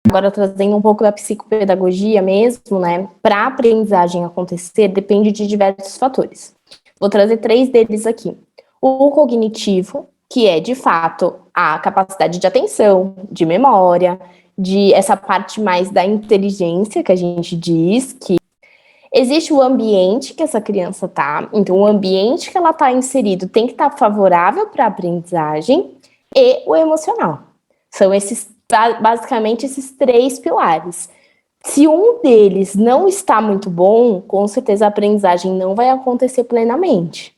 Agora, trazendo um pouco da psicopedagogia mesmo, né? Para a aprendizagem acontecer, depende de diversos fatores. Vou trazer 3 deles aqui. O cognitivo, que é, de fato, a capacidade de atenção, de memória, de essa parte mais da inteligência, que a gente diz, que existe o ambiente que essa criança está, então o ambiente que ela está inserido tem que estar favorável para a aprendizagem, e o emocional. São basicamente esses 3 pilares. Se um deles não está muito bom, com certeza a aprendizagem não vai acontecer plenamente.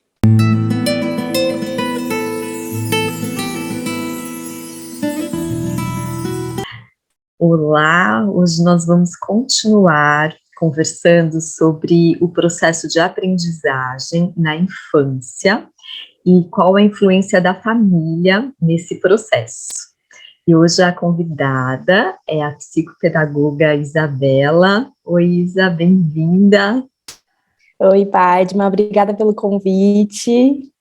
Olá, hoje nós vamos continuar conversando sobre o processo de aprendizagem na infância e qual a influência da família nesse processo. E hoje a convidada é a psicopedagoga Isabela. Oi, Isa, bem-vinda. Oi, Padma, obrigada pelo convite.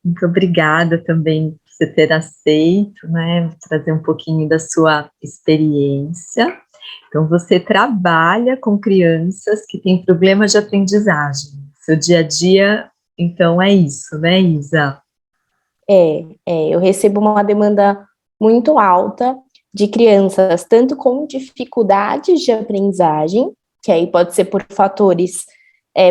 Muito obrigada também por você ter aceito, né, trazer um pouquinho da sua experiência. Então, você trabalha com crianças que têm problemas de aprendizagem. Seu dia a dia, então, é isso, né, Isa? Eu recebo uma demanda muito alta de crianças, tanto com dificuldades de aprendizagem, que aí pode ser por fatores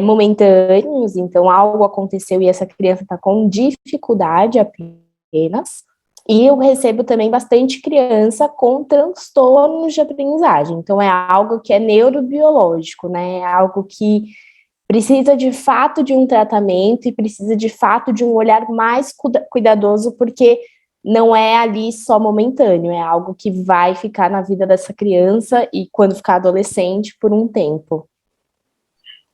momentâneos, então algo aconteceu e essa criança está com dificuldade apenas, e eu recebo também bastante criança com transtornos de aprendizagem, então é algo que é neurobiológico, né, é algo que precisa de fato de um tratamento e precisa de fato de um olhar mais cuidadoso, porque não é ali só momentâneo, é algo que vai ficar na vida dessa criança e quando ficar adolescente por um tempo.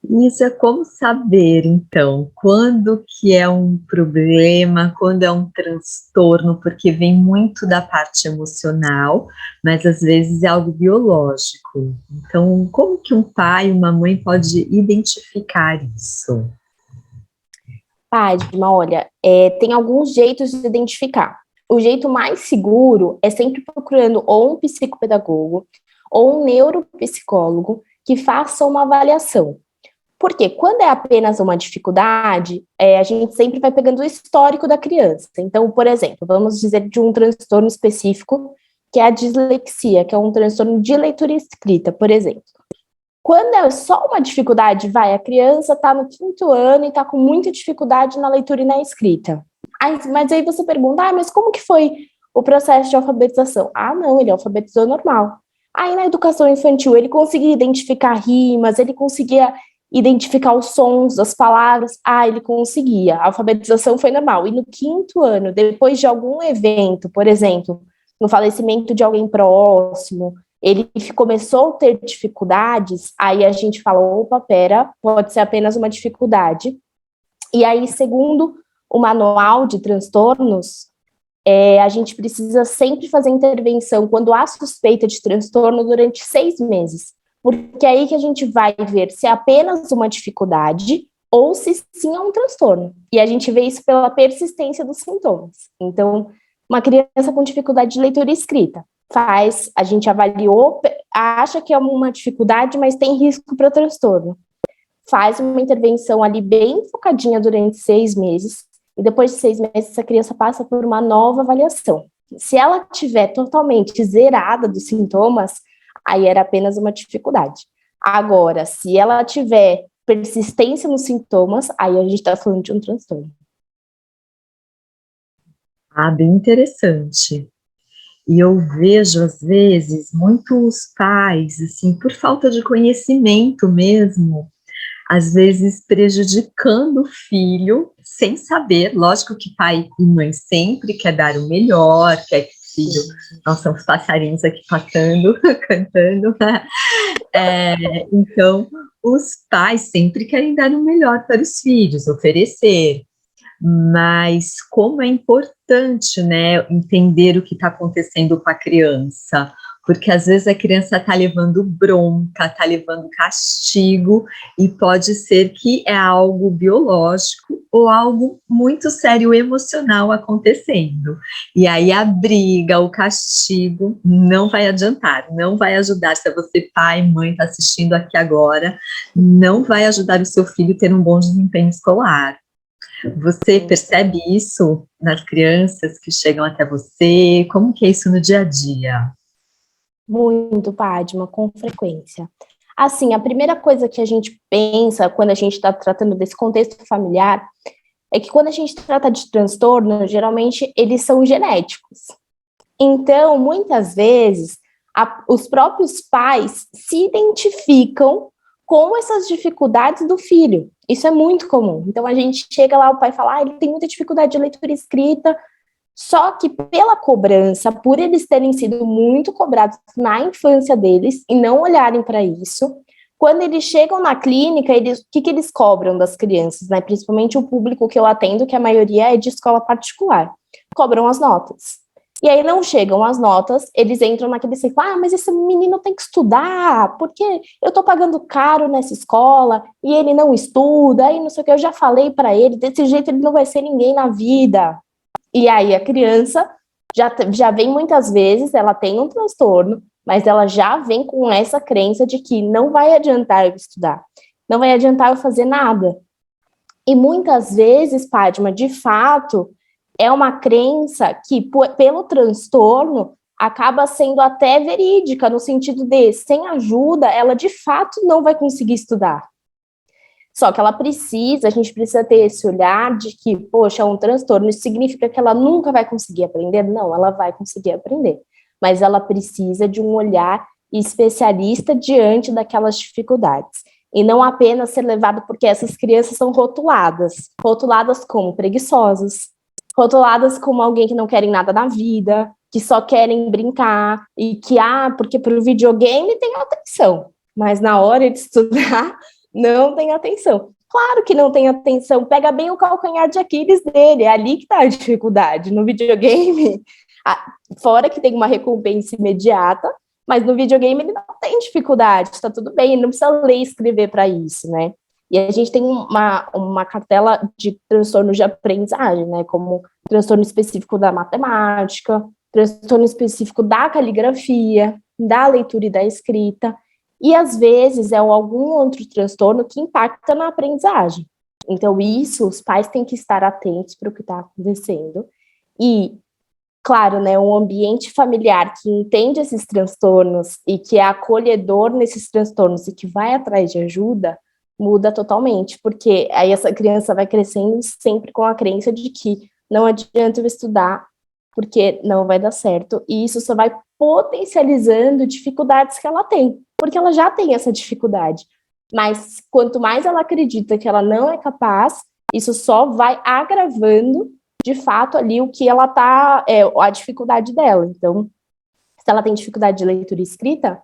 Isso é como saber, então, quando que é um problema, quando é um transtorno, porque vem muito da parte emocional, mas às vezes é algo biológico. Então, como que um pai e uma mãe pode identificar isso? Padma, olha, tem alguns jeitos de identificar. O jeito mais seguro é sempre procurando ou um psicopedagogo ou um neuropsicólogo que faça uma avaliação. Porque quando é apenas uma dificuldade, a gente sempre vai pegando o histórico da criança. Então, por exemplo, vamos dizer de um transtorno específico, que é a dislexia, que é um transtorno de leitura e escrita, por exemplo. Quando é só uma dificuldade, a criança está no 5º ano e está com muita dificuldade na leitura e na escrita. Mas aí você pergunta, mas como que foi o processo de alfabetização? Ah, não, ele alfabetizou normal. Aí na educação infantil, ele conseguia identificar rimas, ele conseguia identificar os sons das palavras, ele conseguia, a alfabetização foi normal. E no 5º ano, depois de algum evento, por exemplo, no falecimento de alguém próximo, ele começou a ter dificuldades, aí a gente fala, opa, pera, pode ser apenas uma dificuldade. E aí, segundo o manual de transtornos, a gente precisa sempre fazer intervenção quando há suspeita de transtorno durante 6 meses, porque é aí que a gente vai ver se é apenas uma dificuldade ou se sim é um transtorno. E a gente vê isso pela persistência dos sintomas. Então, uma criança com dificuldade de leitura e escrita, a gente avaliou, acha que é uma dificuldade, mas tem risco para transtorno. Faz uma intervenção ali bem focadinha durante 6 meses, e depois de 6 meses essa criança passa por uma nova avaliação. Se ela estiver totalmente zerada dos sintomas, aí era apenas uma dificuldade. Agora, se ela tiver persistência nos sintomas, aí a gente está falando de um transtorno. Bem interessante. E eu vejo, às vezes, muitos pais, assim, por falta de conhecimento mesmo, às vezes prejudicando o filho, sem saber. Lógico que pai e mãe sempre quer dar o melhor, quer que o filho... Nós somos passarinhos aqui passando, cantando. Então, os pais sempre querem dar o melhor para os filhos, oferecer. Mas como é importante, né, entender o que está acontecendo com a criança, porque às vezes a criança está levando bronca, está levando castigo, e pode ser que é algo biológico ou algo muito sério emocional acontecendo. E aí a briga, o castigo não vai adiantar, não vai ajudar. Se você, pai, mãe, está assistindo aqui agora, não vai ajudar o seu filho a ter um bom desempenho escolar. Você percebe isso nas crianças que chegam até você? Como que é isso no dia a dia? Muito, Padma, com frequência. Assim, a primeira coisa que a gente pensa quando a gente está tratando desse contexto familiar é que quando a gente trata de transtorno, geralmente eles são genéticos. Então, muitas vezes, os próprios pais se identificam com essas dificuldades do filho. Isso é muito comum. Então, a gente chega lá, o pai fala, ele tem muita dificuldade de leitura e escrita, só que pela cobrança, por eles terem sido muito cobrados na infância deles e não olharem para isso, quando eles chegam na clínica, o que eles cobram das crianças, né? Principalmente o público que eu atendo, que a maioria é de escola particular, cobram as notas. E aí não chegam as notas, eles entram naquele ciclo, mas esse menino tem que estudar, porque eu tô pagando caro nessa escola, e ele não estuda, e não sei o que, eu já falei para ele, desse jeito ele não vai ser ninguém na vida. E aí a criança já vem muitas vezes, ela tem um transtorno, mas ela já vem com essa crença de que não vai adiantar eu estudar, não vai adiantar eu fazer nada. E muitas vezes, Padma, de fato, é uma crença que, pelo transtorno, acaba sendo até verídica, no sentido de, sem ajuda, ela de fato não vai conseguir estudar. Só que a gente precisa ter esse olhar de que, poxa, um transtorno, isso significa que ela nunca vai conseguir aprender? Não, ela vai conseguir aprender, mas ela precisa de um olhar especialista diante daquelas dificuldades, e não apenas ser levado porque essas crianças são rotuladas como preguiçosas, rotuladas como alguém que não querem nada na vida, que só querem brincar, e que, porque para o videogame tem atenção, mas na hora de estudar não tem atenção. Claro que não tem atenção, pega bem o calcanhar de Aquiles dele, é ali que está a dificuldade. No videogame, fora que tem uma recompensa imediata, mas no videogame ele não tem dificuldade, está tudo bem, ele não precisa ler e escrever para isso, né? E a gente tem uma cartela de transtornos de aprendizagem, né? Como transtorno específico da matemática, transtorno específico da caligrafia, da leitura e da escrita, e às vezes é algum outro transtorno que impacta na aprendizagem. Então, isso, os pais têm que estar atentos para o que está acontecendo. E, claro, né, um ambiente familiar que entende esses transtornos e que é acolhedor nesses transtornos e que vai atrás de ajuda, muda totalmente, porque aí essa criança vai crescendo sempre com a crença de que não adianta eu estudar porque não vai dar certo, e isso só vai potencializando dificuldades que ela tem, porque ela já tem essa dificuldade. Mas quanto mais ela acredita que ela não é capaz, isso só vai agravando, de fato, ali o que ela tá, a dificuldade dela. Então, se ela tem dificuldade de leitura e escrita,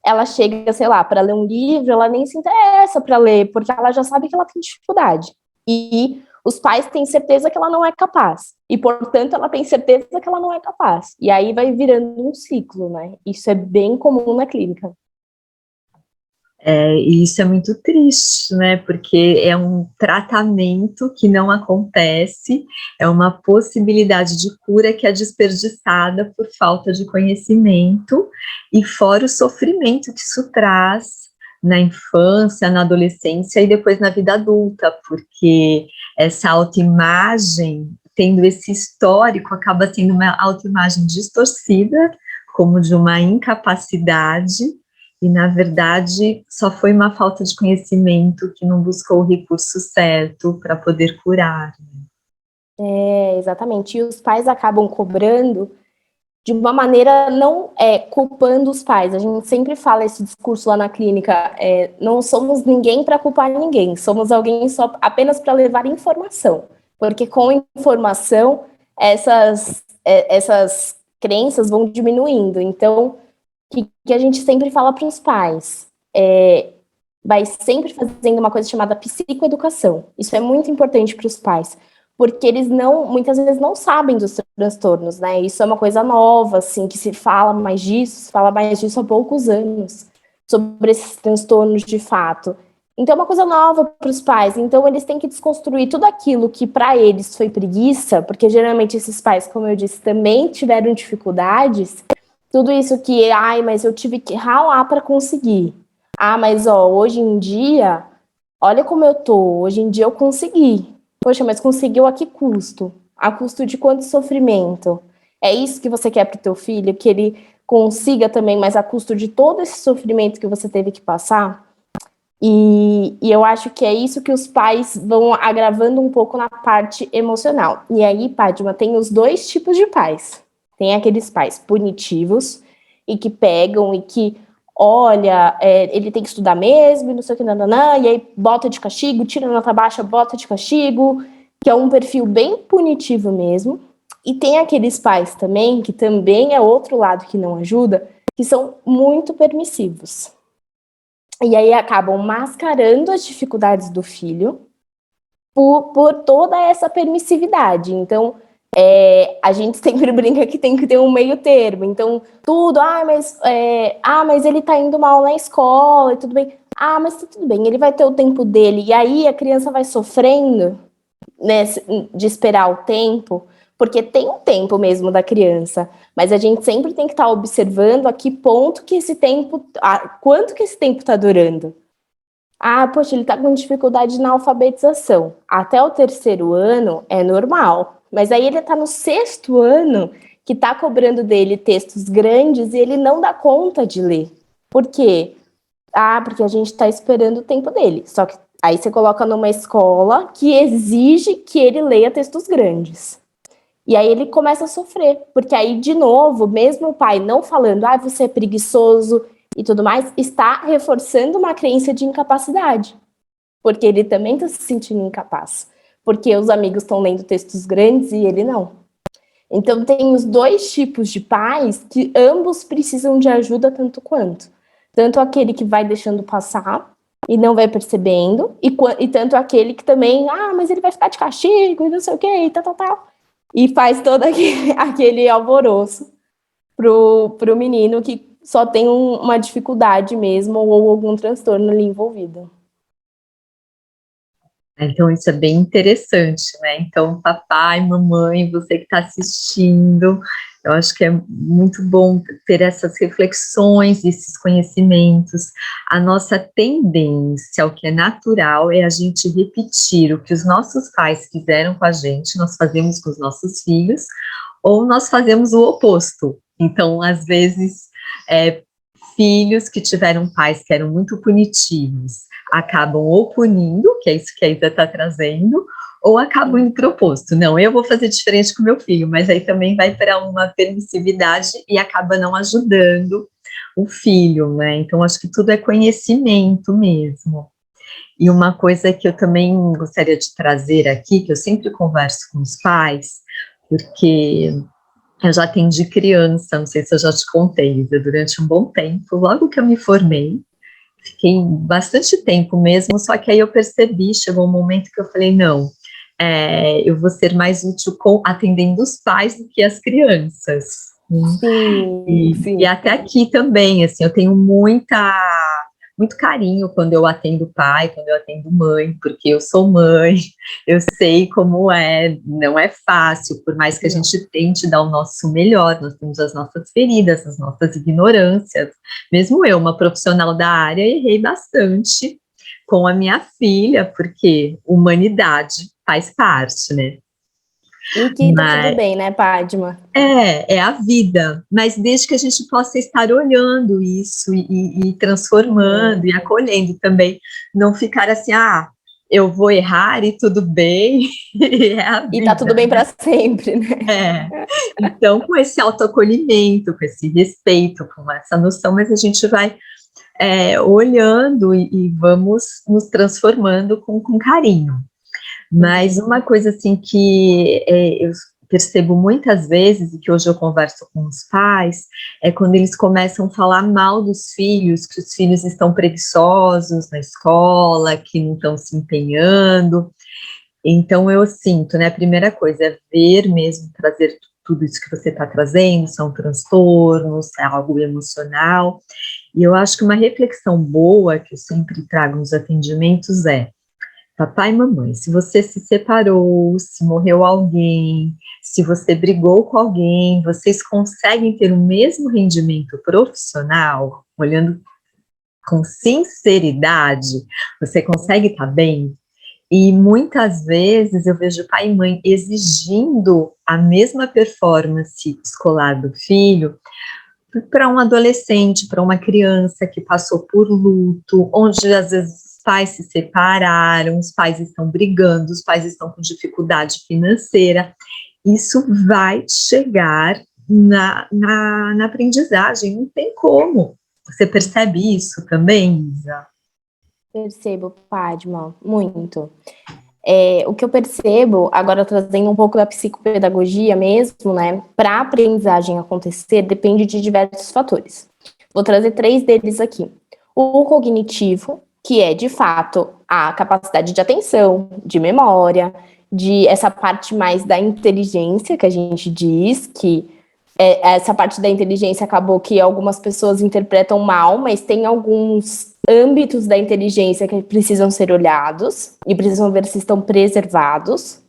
ela chega, sei lá, para ler um livro, ela nem se interessa para ler, porque ela já sabe que ela tem dificuldade. E os pais têm certeza que ela não é capaz. E, portanto, ela tem certeza que ela não é capaz. E aí vai virando um ciclo, né? Isso é bem comum na clínica. E isso é muito triste, né? Porque é um tratamento que não acontece, é uma possibilidade de cura que é desperdiçada por falta de conhecimento, e fora o sofrimento que isso traz na infância, na adolescência e depois na vida adulta, porque essa autoimagem, tendo esse histórico, acaba sendo uma autoimagem distorcida, como de uma incapacidade. E, na verdade, só foi uma falta de conhecimento que não buscou o recurso certo para poder curar. Exatamente. E os pais acabam cobrando de uma maneira não culpando os pais. A gente sempre fala esse discurso lá na clínica, não somos ninguém para culpar ninguém, somos alguém só apenas para levar informação. Porque com informação, essas crenças vão diminuindo. Então, que a gente sempre fala para os pais, vai sempre fazendo uma coisa chamada psicoeducação. Isso é muito importante para os pais, porque eles muitas vezes não sabem dos transtornos, né? Isso é uma coisa nova, assim, que se fala mais disso, há poucos anos, sobre esses transtornos de fato. Então é uma coisa nova para os pais, então eles têm que desconstruir tudo aquilo que para eles foi preguiça, porque geralmente esses pais, como eu disse, também tiveram dificuldades, tudo isso que, mas eu tive que ralar para conseguir. Mas hoje em dia, olha como eu tô, hoje em dia eu consegui. Poxa, mas conseguiu a que custo? A custo de quanto sofrimento? É isso que você quer para o teu filho? Que ele consiga também, mas a custo de todo esse sofrimento que você teve que passar? E eu acho que é isso que os pais vão agravando um pouco na parte emocional. E aí, Padma, tem os dois tipos de pais. Tem aqueles pais punitivos e que pegam e que, olha, ele tem que estudar mesmo, e não sei o que, nananã, e aí bota de castigo, tira nota baixa, bota de castigo, que é um perfil bem punitivo mesmo. E tem aqueles pais também, que também é outro lado que não ajuda, que são muito permissivos. E aí acabam mascarando as dificuldades do filho por toda essa permissividade. Então, a gente sempre brinca que tem que ter um meio termo. Então, tudo, mas ele tá indo mal na escola e tudo bem. Mas tá tudo bem, ele vai ter o tempo dele. E aí a criança vai sofrendo, né, de esperar o tempo, porque tem um tempo mesmo da criança, mas a gente sempre tem que estar observando a que ponto que esse tempo, quanto que esse tempo está durando. Poxa, ele está com dificuldade na alfabetização. Até o 3º ano é normal, mas aí ele está no 6º ano que está cobrando dele textos grandes e ele não dá conta de ler. Por quê? Porque a gente está esperando o tempo dele. Só que aí você coloca numa escola que exige que ele leia textos grandes. E aí ele começa a sofrer, porque aí, de novo, mesmo o pai não falando, você é preguiçoso e tudo mais, está reforçando uma crença de incapacidade. Porque ele também está se sentindo incapaz. Porque os amigos estão lendo textos grandes e ele não. Então tem os dois tipos de pais que ambos precisam de ajuda tanto quanto. Tanto aquele que vai deixando passar e não vai percebendo, e tanto aquele que também, mas ele vai ficar de castigo e não sei o que, e tal. E faz todo aquele alvoroço pro menino que só tem uma dificuldade mesmo ou algum transtorno ali envolvido. Então, isso é bem interessante, né? Então, papai, mamãe, você que está assistindo, eu acho que é muito bom ter essas reflexões, esses conhecimentos. A nossa tendência, o que é natural, é a gente repetir o que os nossos pais fizeram com a gente, nós fazemos com os nossos filhos, ou nós fazemos o oposto. Então, às vezes, filhos que tiveram pais que eram muito punitivos, acabam ou punindo, que é isso que a Isa está trazendo, ou acabam indo para o oposto. Não, eu vou fazer diferente com meu filho, mas aí também vai para uma permissividade e acaba não ajudando o filho, né? Então, acho que tudo é conhecimento mesmo. E uma coisa que eu também gostaria de trazer aqui, que eu sempre converso com os pais, porque eu já atendi criança, não sei se eu já te contei, Isa, durante um bom tempo, logo que eu me formei, fiquei bastante tempo mesmo, só que aí eu percebi, chegou um momento que eu falei, não, eu vou ser mais útil atendendo os pais do que as crianças. Sim. E até aqui também, assim, eu tenho muito carinho quando eu atendo pai, quando eu atendo mãe, porque eu sou mãe, eu sei como não é fácil, por mais que a gente tente dar o nosso melhor, nós temos as nossas feridas, as nossas ignorâncias. Mesmo eu, uma profissional da área, errei bastante com a minha filha, porque humanidade faz parte, né? E que tá tudo bem, né, Padma? É a vida, mas desde que a gente possa estar olhando isso e transformando e acolhendo também, não ficar assim, eu vou errar e tudo bem, é a vida. E tá tudo bem para sempre, né? Então, com esse autoacolhimento, com esse respeito, com essa noção, mas a gente vai olhando e vamos nos transformando com carinho. Mas uma coisa assim que eu percebo muitas vezes, e que hoje eu converso com os pais, é quando eles começam a falar mal dos filhos, que os filhos estão preguiçosos na escola, que não estão se empenhando. Então, eu sinto, né, a primeira coisa é ver mesmo, trazer tudo isso que você está trazendo, são transtornos, é algo emocional, e eu acho que uma reflexão boa que eu sempre trago nos atendimentos é: papai e mamãe, se você se separou, se morreu alguém, se você brigou com alguém, vocês conseguem ter o mesmo rendimento profissional, olhando com sinceridade, você consegue estar bem? E muitas vezes eu vejo pai e mãe exigindo a mesma performance escolar do filho para um adolescente, para uma criança que passou por luto, onde às vezes os pais se separaram, os pais estão brigando, os pais estão com dificuldade financeira. Isso vai chegar na aprendizagem, não tem como. Você percebe isso também, Isa? Percebo, Padma, muito. O que eu percebo, agora trazendo um pouco da psicopedagogia mesmo, né, para a aprendizagem acontecer, depende de diversos fatores. Vou trazer 3 deles aqui. O cognitivo, que é, de fato, a capacidade de atenção, de memória, de essa parte mais da inteligência, que a gente diz, que essa parte da inteligência acabou que algumas pessoas interpretam mal, mas tem alguns âmbitos da inteligência que precisam ser olhados e precisam ver se estão preservados.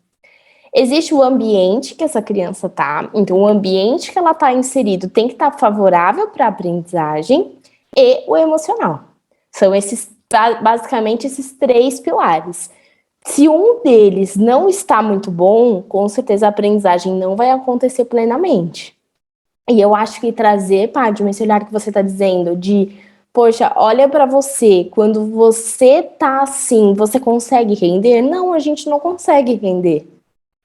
Existe o ambiente que essa criança está, então o ambiente que ela está inserido tem que estar favorável para a aprendizagem, e o emocional. São basicamente esses 3 pilares. Se um deles não está muito bom, com certeza a aprendizagem não vai acontecer plenamente. E eu acho que trazer, Padma, esse olhar que você está dizendo de, poxa, olha para você, quando você tá assim, você consegue render? Não, a gente não consegue render.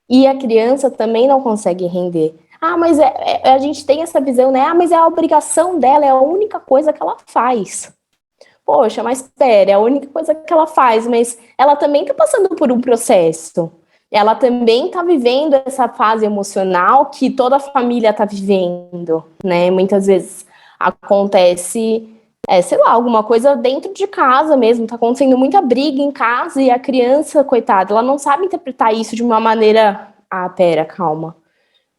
E a criança também não consegue render. Ah, mas a gente tem essa visão, né? Ah, mas é a obrigação dela, é a única coisa que ela faz. Poxa, mas espera, é a única coisa que ela faz, mas ela também está passando por um processo. Ela também está vivendo essa fase emocional que toda a família está vivendo, né? Muitas vezes acontece, sei lá, alguma coisa dentro de casa mesmo, está acontecendo muita briga em casa e a criança, coitada, ela não sabe interpretar isso de uma maneira, pera, calma.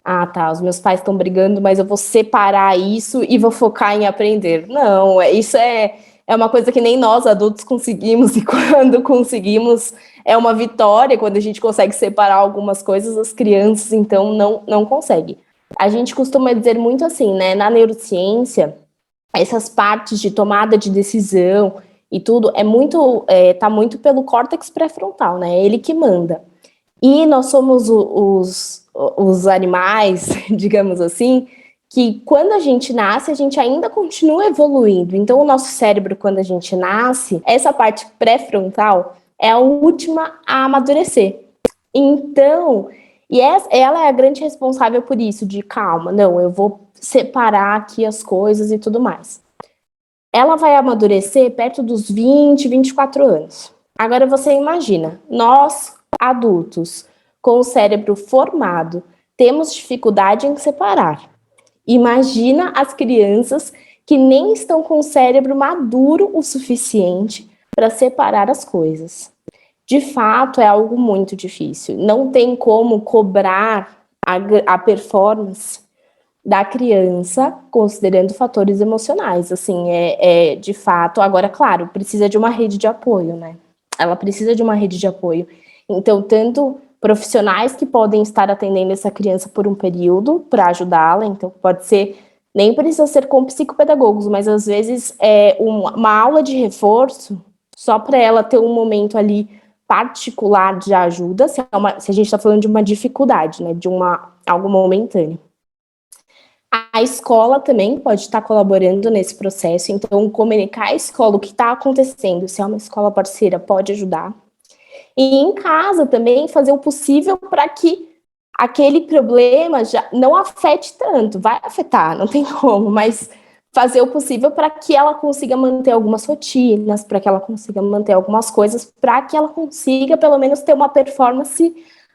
Ah, tá, os meus pais estão brigando, mas eu vou separar isso e vou focar em aprender. Não, isso é uma coisa que nem nós adultos conseguimos, e quando conseguimos é uma vitória, quando a gente consegue separar algumas coisas, as crianças, então, não conseguem. A gente costuma dizer muito assim, né, na neurociência, essas partes de tomada de decisão e tudo, tá muito pelo córtex pré-frontal, né, é ele que manda. E nós somos os animais, digamos assim, que quando a gente nasce, a gente ainda continua evoluindo. Então, o nosso cérebro, quando a gente nasce, essa parte pré-frontal é a última a amadurecer. Então, ela é a grande responsável por isso, de calma, não, eu vou separar aqui as coisas e tudo mais. Ela vai amadurecer perto dos 20, 24 anos. Agora você imagina, nós adultos com o cérebro formado temos dificuldade em separar. Imagina as crianças que nem estão com o cérebro maduro o suficiente para separar as coisas. De fato, é algo muito difícil. Não tem como cobrar a performance da criança considerando fatores emocionais. Assim, de fato. Agora, claro, precisa de uma rede de apoio, né? Ela precisa de uma rede de apoio. Então, tanto profissionais que podem estar atendendo essa criança por um período para ajudá-la, então pode ser, nem precisa ser com psicopedagogos, mas às vezes uma aula de reforço só para ela ter um momento ali particular de ajuda, se a gente está falando de uma dificuldade, né, de algo momentâneo. A escola também pode estar colaborando nesse processo, então comunicar à escola o que está acontecendo, se é uma escola parceira, pode ajudar. E em casa também fazer o possível para que aquele problema já não afete tanto. Vai afetar, não tem como, mas fazer o possível para que ela consiga manter algumas rotinas, para que ela consiga manter algumas coisas, para que ela consiga pelo menos ter uma performance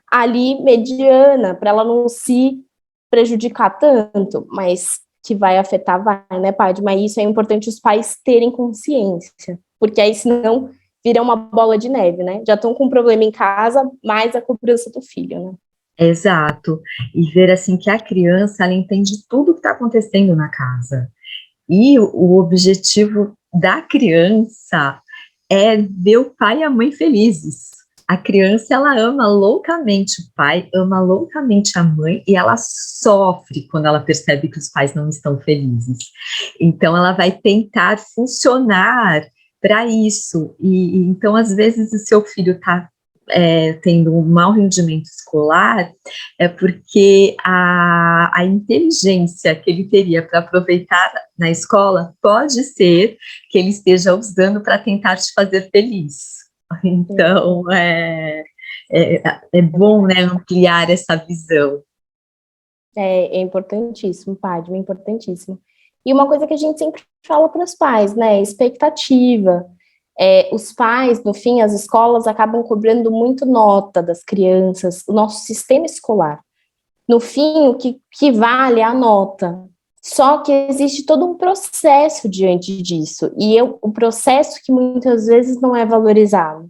ali mediana, para ela não se prejudicar tanto, mas que vai afetar, vai, né, Padre? Mas isso é importante os pais terem consciência, porque aí senão vira uma bola de neve, né? Já estão com um problema em casa, mais a cobrança do filho, né? Exato. E ver assim que a criança ela entende tudo o que está acontecendo na casa. E o objetivo da criança é ver o pai e a mãe felizes. A criança, ela ama loucamente o pai, ama loucamente a mãe, e ela sofre quando ela percebe que os pais não estão felizes. Então, ela vai tentar funcionar para isso. E então, às vezes, o seu filho está tendo um mau rendimento escolar, é porque a inteligência que ele teria para aproveitar na escola pode ser que ele esteja usando para tentar te fazer feliz. Então, é bom, né, ampliar essa visão. É importantíssimo, Padma, é importantíssimo. E uma coisa que a gente sempre fala para os pais, né, expectativa. Os pais, no fim, as escolas acabam cobrando muito nota das crianças, o nosso sistema escolar. No fim, o que vale é a nota. Só que existe todo um processo diante disso, e o processo que muitas vezes não é valorizado.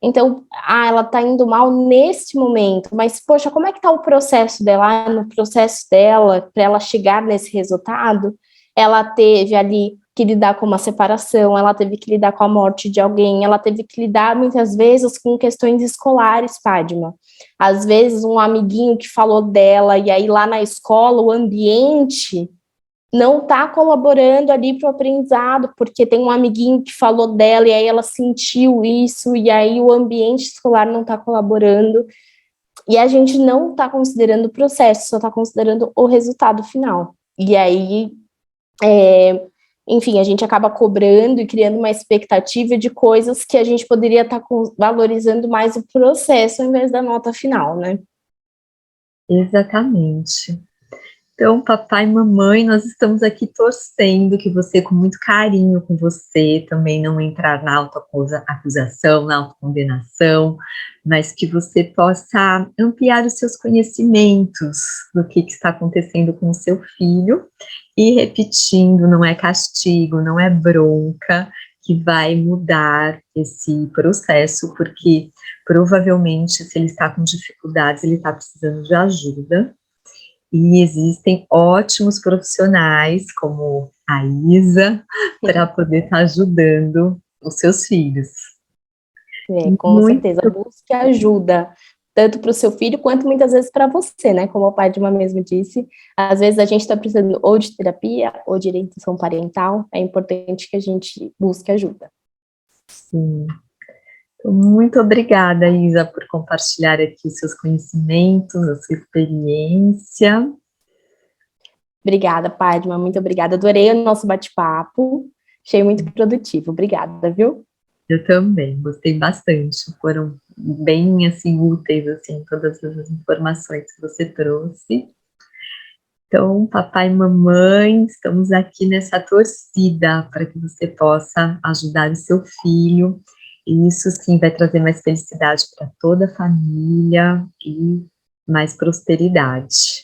Então, ela está indo mal neste momento, mas, poxa, como é que está o processo dela? No processo dela, para ela chegar nesse resultado, ela teve ali que lidar com uma separação, ela teve que lidar com a morte de alguém, ela teve que lidar, muitas vezes, com questões escolares, Padma. Às vezes, um amiguinho que falou dela, e aí lá na escola, o ambiente não está colaborando ali para o aprendizado, porque tem um amiguinho que falou dela e aí ela sentiu isso, e aí o ambiente escolar não está colaborando, e a gente não está considerando o processo, só está considerando o resultado final. E aí, enfim, a gente acaba cobrando e criando uma expectativa de coisas que a gente poderia estar valorizando mais o processo ao invés da nota final, né? Exatamente. Então, papai e mamãe, nós estamos aqui torcendo que você, com muito carinho com você, também não entrar na autoacusação, na autocondenação, mas que você possa ampliar os seus conhecimentos do que está acontecendo com o seu filho, e repetindo, não é castigo, não é bronca que vai mudar esse processo, porque provavelmente, se ele está com dificuldades, ele está precisando de ajuda. E existem ótimos profissionais, como a Isa, para poder estar ajudando os seus filhos. Com certeza, busque ajuda, tanto para o seu filho, quanto muitas vezes para você, né? Como o Padma mesmo disse, às vezes a gente está precisando ou de terapia, ou de orientação parental, é importante que a gente busque ajuda. Sim. Então, muito obrigada, Isa, por compartilhar aqui os seus conhecimentos, a sua experiência. Obrigada, Padma, muito obrigada. Adorei o nosso bate-papo, achei muito produtivo. Obrigada, viu? Eu também, gostei bastante. Foram bem, assim, úteis, assim, todas as informações que você trouxe. Então, papai e mamãe, estamos aqui nessa torcida para que você possa ajudar o seu filho. E isso, sim, vai trazer mais felicidade para toda a família e mais prosperidade.